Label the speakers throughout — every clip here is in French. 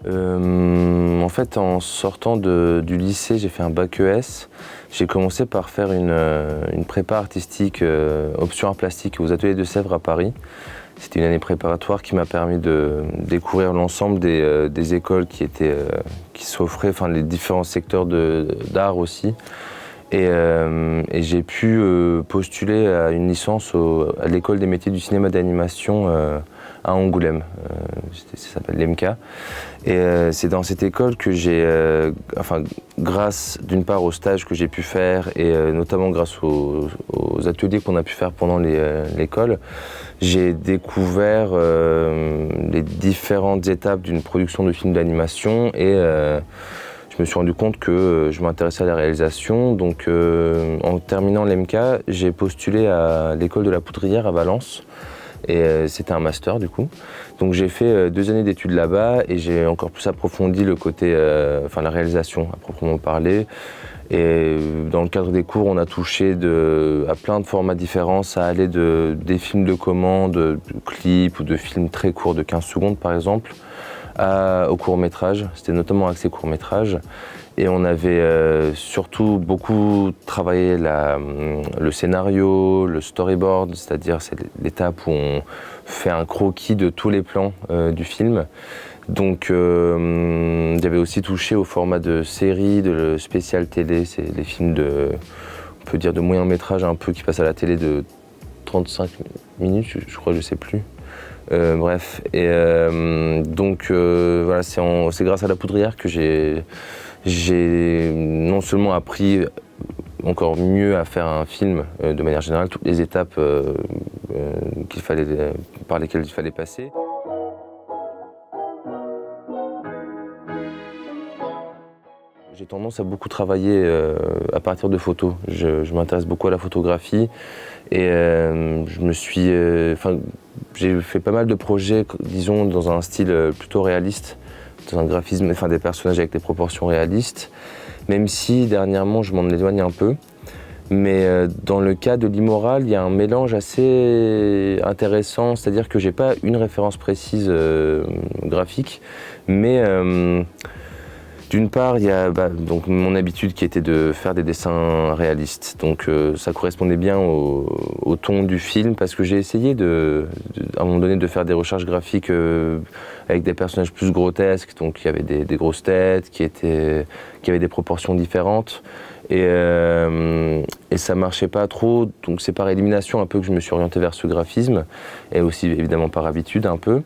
Speaker 1: En fait, en sortant du lycée, j'ai fait un bac ES. J'ai commencé par faire une prépa artistique, option art plastique aux ateliers de Sèvres à Paris. C'était une année préparatoire qui m'a permis de découvrir l'ensemble des écoles qui s'offraient, enfin les différents secteurs d'art aussi. Et j'ai pu postuler à une licence à l'école des métiers du cinéma d'animation à Angoulême. Ça s'appelle l'EMCA. Et c'est dans cette école que j'ai, grâce d'une part aux stages que j'ai pu faire et notamment grâce aux ateliers qu'on a pu faire pendant l'école, j'ai découvert les différentes étapes d'une production de film d'animation et je me suis rendu compte que je m'intéressais à la réalisation. Donc en terminant l'EMCA, j'ai postulé à l'école de la Poudrière à Valence. Et c'était un master du coup. Donc j'ai fait 2 années d'études là-bas et j'ai encore plus approfondi le côté, la réalisation à proprement parler. Et dans le cadre des cours, on a touché à plein de formats différents. Ça allait des films de commande, de clips ou de films très courts de 15 secondes par exemple, au court-métrage. C'était notamment axé court-métrage. Et on avait surtout beaucoup travaillé le scénario, le storyboard, c'est-à-dire c'est l'étape où on fait un croquis de tous les plans du film. Donc j'avais aussi touché au format de série, de spécial télé, c'est les films on peut dire de moyen métrage un peu qui passent à la télé de 35 minutes, je crois, je sais plus. Bref, et donc voilà, c'est grâce à la Poudrière que j'ai non seulement appris encore mieux à faire un film de manière générale, toutes les étapes par lesquelles il fallait passer. J'ai tendance à beaucoup travailler à partir de photos. Je m'intéresse beaucoup à la photographie et j'ai fait pas mal de projets, disons, dans un style plutôt réaliste, dans un graphisme, des personnages avec des proportions réalistes, même si dernièrement je m'en éloigne un peu. Mais dans le cas de l'immoral, il y a un mélange assez intéressant, c'est-à-dire que j'ai pas une référence précise graphique, mais d'une part, il y a donc mon habitude qui était de faire des dessins réalistes. Donc ça correspondait bien au ton du film parce que j'ai essayé à un moment donné de faire des recherches graphiques avec des personnages plus grotesques. Donc il y avait des grosses têtes qui avaient des proportions différentes. Et ça marchait pas trop. Donc c'est par élimination un peu que je me suis orienté vers ce graphisme et aussi évidemment par habitude un peu.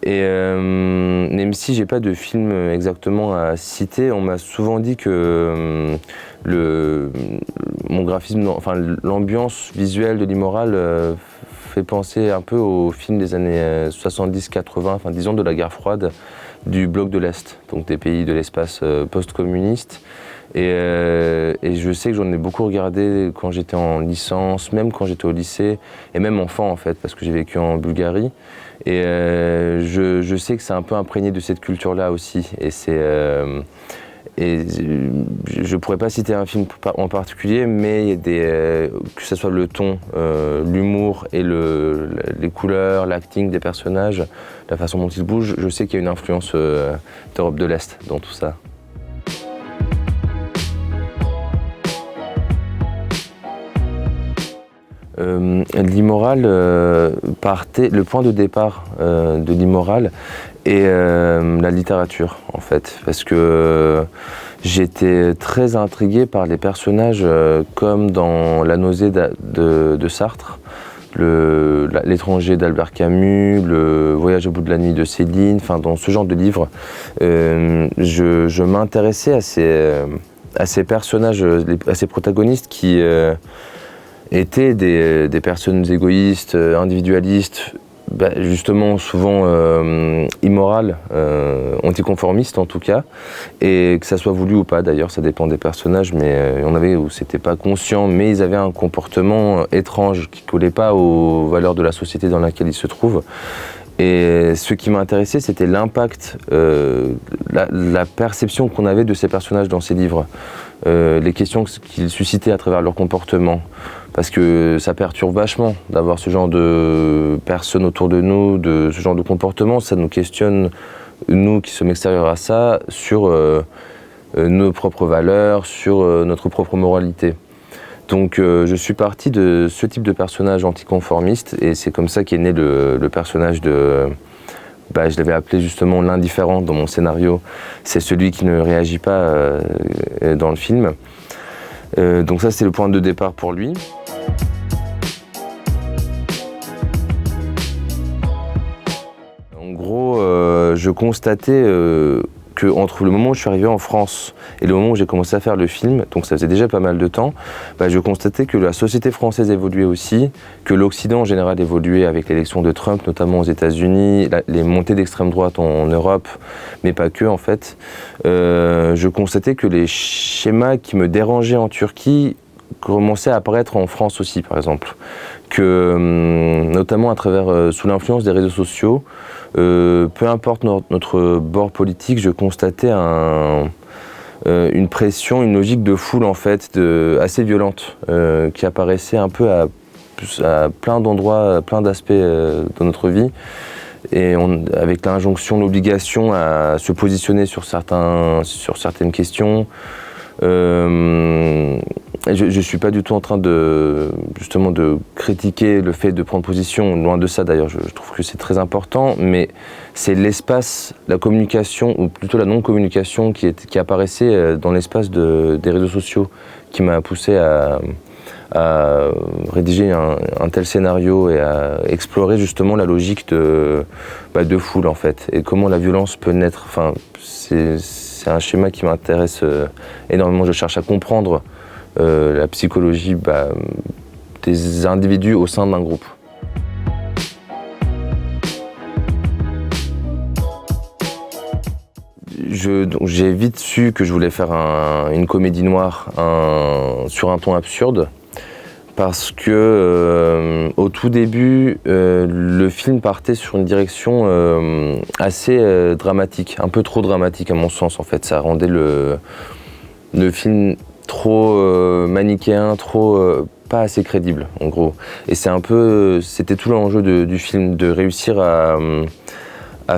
Speaker 1: Et même si j'ai pas de film exactement à citer, on m'a souvent dit que mon graphisme, l'ambiance visuelle de l'immoral fait penser un peu aux films des années 70-80, disons de la guerre froide, du bloc de l'Est, donc des pays de l'espace post-communiste. Et je sais que j'en ai beaucoup regardé quand j'étais en licence, même quand j'étais au lycée, et même enfant en fait, parce que j'ai vécu en Bulgarie. Et je sais que c'est un peu imprégné de cette culture-là aussi. Et je pourrais pas citer un film en particulier, mais il y a que ce soit le ton, l'humour et les couleurs, l'acting des personnages, la façon dont ils bougent, je sais qu'il y a une influence d'Europe de l'Est dans tout ça. L'immoral le point de départ de l'immoral est la littérature en fait, parce que j'étais très intrigué par les personnages comme dans La nausée de Sartre, L'étranger d'Albert Camus, Le voyage au bout de la nuit de Céline, dans ce genre de livres, je m'intéressais à ces personnages, à ces protagonistes qui étaient des personnes égoïstes, individualistes, justement souvent immorales, anticonformistes en tout cas, et que ça soit voulu ou pas d'ailleurs, ça dépend des personnages, mais il y en avait où c'était pas conscient, mais ils avaient un comportement étrange qui collait pas aux valeurs de la société dans laquelle ils se trouvent. Et ce qui m'a intéressé, c'était l'impact, la perception qu'on avait de ces personnages dans ces livres, les questions qu'ils suscitaient à travers leur comportement. Parce que ça perturbe vachement d'avoir ce genre de personnes autour de nous, de ce genre de comportement. Ça nous questionne nous qui sommes extérieurs à ça, sur nos propres valeurs, sur notre propre moralité. Donc je suis parti de ce type de personnage anticonformiste et c'est comme ça qu'est né le personnage de... je l'avais appelé justement l'indifférent dans mon scénario. C'est celui qui ne réagit pas dans le film. Donc ça, c'est le point de départ pour lui. En gros, je constatais qu'entre le moment où je suis arrivé en France et le moment où j'ai commencé à faire le film, donc ça faisait déjà pas mal de temps, je constatais que la société française évoluait aussi, que l'Occident en général évoluait avec l'élection de Trump, notamment aux États-Unis, les montées d'extrême droite en Europe, mais pas que en fait. Je constatais que les schémas qui me dérangeaient en Turquie commençaient à apparaître en France aussi, par exemple. Que, notamment à travers, sous l'influence des réseaux sociaux, peu importe notre bord politique, je constatais une pression, une logique de foule en fait, assez violente, qui apparaissait un peu à plein d'endroits, plein d'aspects de notre vie. Et avec l'injonction, l'obligation à se positionner sur certaines questions. Je ne suis pas du tout en train justement de critiquer le fait de prendre position, loin de ça d'ailleurs, je trouve que c'est très important, mais c'est l'espace, la communication, ou plutôt la non-communication qui apparaissait dans l'espace des réseaux sociaux qui m'a poussé à rédiger un tel scénario et à explorer justement la logique de foule en fait, et comment la violence peut naître. Enfin, c'est un schéma qui m'intéresse énormément, je cherche à comprendre la psychologie des individus au sein d'un groupe. J'ai vite su que je voulais faire une comédie noire sur un ton absurde, parce que au tout début, le film partait sur une direction assez dramatique, un peu trop dramatique à mon sens en fait. Ça rendait le film trop manichéen, pas assez crédible en gros. Et c'était tout l'enjeu du film, de réussir à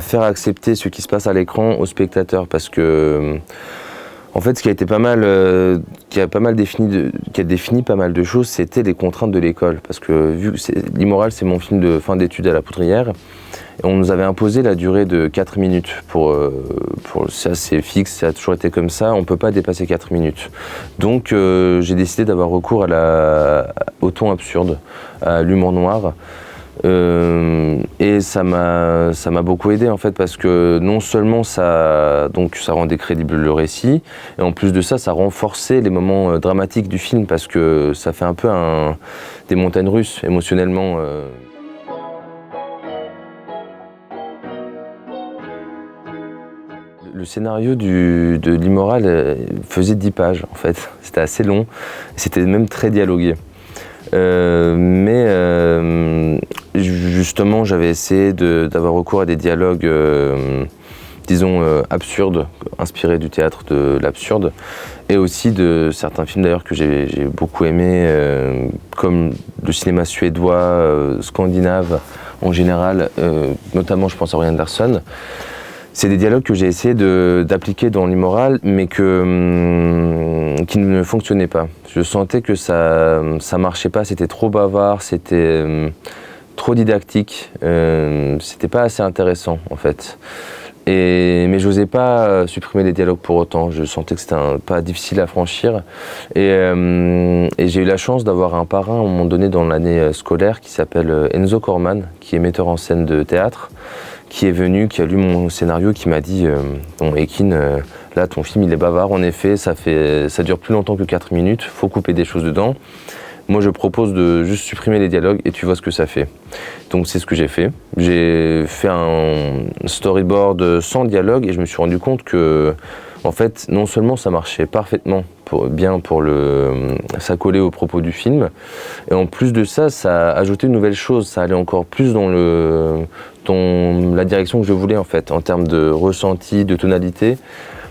Speaker 1: faire accepter ce qui se passe à l'écran aux spectateurs, parce que en fait, ce qui a défini pas mal de choses, c'était les contraintes de l'école. Parce que vu que L'Immoral, c'est mon film de fin d'études à la Poudrière, et on nous avait imposé la durée de 4 minutes. Ça, c'est fixe, ça a toujours été comme ça, on ne peut pas dépasser 4 minutes. Donc, j'ai décidé d'avoir recours au ton absurde, à l'humour noir. Et ça m'a beaucoup aidé en fait, parce que non seulement ça rendait crédible le récit, et en plus de ça, ça renforçait les moments dramatiques du film, parce que ça fait un peu des montagnes russes émotionnellement. Le scénario de L'Immoral faisait 10 pages en fait, c'était assez long, c'était même très dialogué. Justement, j'avais essayé d'avoir recours à des dialogues, disons, absurdes, inspirés du théâtre de l'absurde, et aussi de certains films d'ailleurs que j'ai beaucoup aimés, comme le cinéma suédois, scandinave en général, notamment je pense à Ryan Anderson. C'est des dialogues que j'ai essayé d'appliquer dans L'Immoral, mais qui ne fonctionnaient pas. Je sentais que ça marchait pas, c'était trop bavard, c'était trop didactique, c'était pas assez intéressant en fait. Mais j'osais pas supprimer les dialogues pour autant, je sentais que c'était un pas difficile à franchir. Et j'ai eu la chance d'avoir un parrain à un moment donné dans l'année scolaire qui s'appelle Enzo Corman, qui est metteur en scène de théâtre, qui est venu, qui a lu mon scénario, qui m'a dit bon, Ekin, là ton film il est bavard en effet, ça dure plus longtemps que 4 minutes, faut couper des choses dedans. Moi je propose de juste supprimer les dialogues et tu vois ce que ça fait. Donc c'est ce que j'ai fait. J'ai fait un storyboard sans dialogue et je me suis rendu compte que en fait non seulement ça marchait parfaitement, ça collait au propos du film, et en plus de ça, ça ajoutait une nouvelle chose, ça allait encore plus dans la direction que je voulais en fait, en termes de ressenti, de tonalité,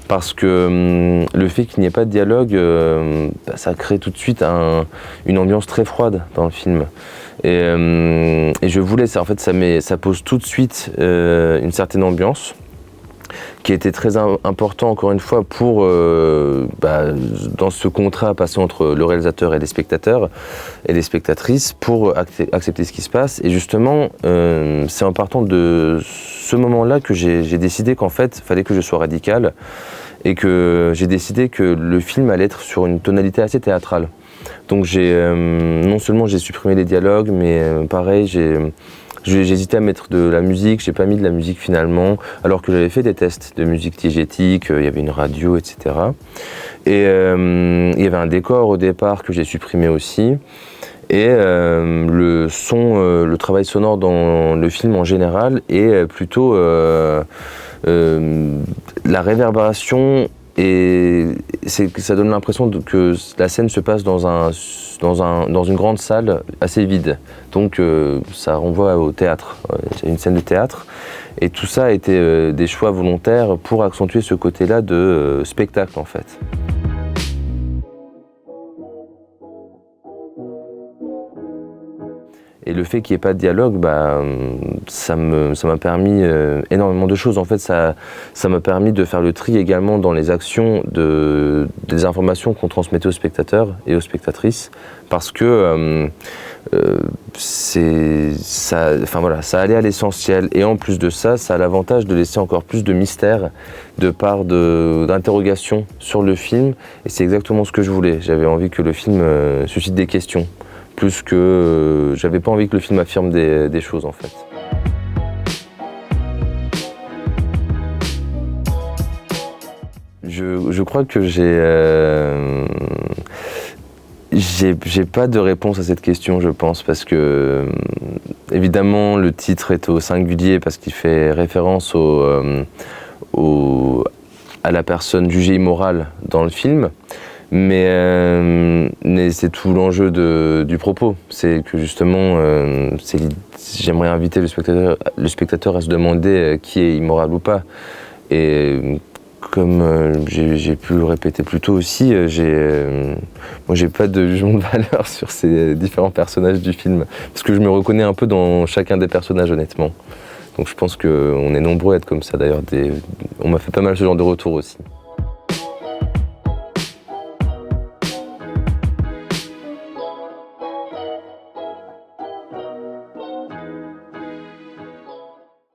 Speaker 1: parce que le fait qu'il n'y ait pas de dialogue, ça crée tout de suite une ambiance très froide dans le film. Et je voulais ça, en fait, ça pose tout de suite une certaine ambiance. qui était très important encore une fois pour, dans ce contrat passé entre le réalisateur et les spectateurs et les spectatrices pour accepter ce qui se passe. Et justement, c'est en partant de ce moment-là que j'ai décidé qu'en fait, il fallait que je sois radical et que j'ai décidé que le film allait être sur une tonalité assez théâtrale. Donc non seulement j'ai supprimé les dialogues, mais pareil, j'ai hésité à mettre de la musique, j'ai pas mis de la musique finalement, alors que j'avais fait des tests de musique diégétique, il y avait une radio, etc. Et il y avait un décor au départ que j'ai supprimé aussi. Et le travail sonore dans le film en général est plutôt la réverbération, et ça donne l'impression que la scène se passe dans une grande salle assez vide. Donc ça renvoie au théâtre, c'est une scène de théâtre. Et tout ça a été des choix volontaires pour accentuer ce côté-là de spectacle en fait. Et le fait qu'il n'y ait pas de dialogue, ça m'a permis énormément de choses. En fait, ça m'a permis de faire le tri également dans les actions des informations qu'on transmettait aux spectateurs et aux spectatrices, parce que ça allait à l'essentiel. Et en plus de ça, ça a l'avantage de laisser encore plus de mystère, de part d'interrogation sur le film. Et c'est exactement ce que je voulais. J'avais envie que le film suscite des questions, plus que j'avais pas envie que le film affirme des choses en fait. Je crois que j'ai pas de réponse à cette question, je pense, parce que évidemment le titre est au singulier parce qu'il fait référence à la personne jugée immorale dans le film. Mais c'est tout l'enjeu du propos, c'est que justement, j'aimerais inviter le spectateur à se demander qui est immoral ou pas. Et comme j'ai pu le répéter plus tôt aussi, moi j'ai pas de jugement de valeur sur ces différents personnages du film, parce que je me reconnais un peu dans chacun des personnages honnêtement. Donc je pense qu'on est nombreux à être comme ça d'ailleurs, on m'a fait pas mal ce genre de retour aussi.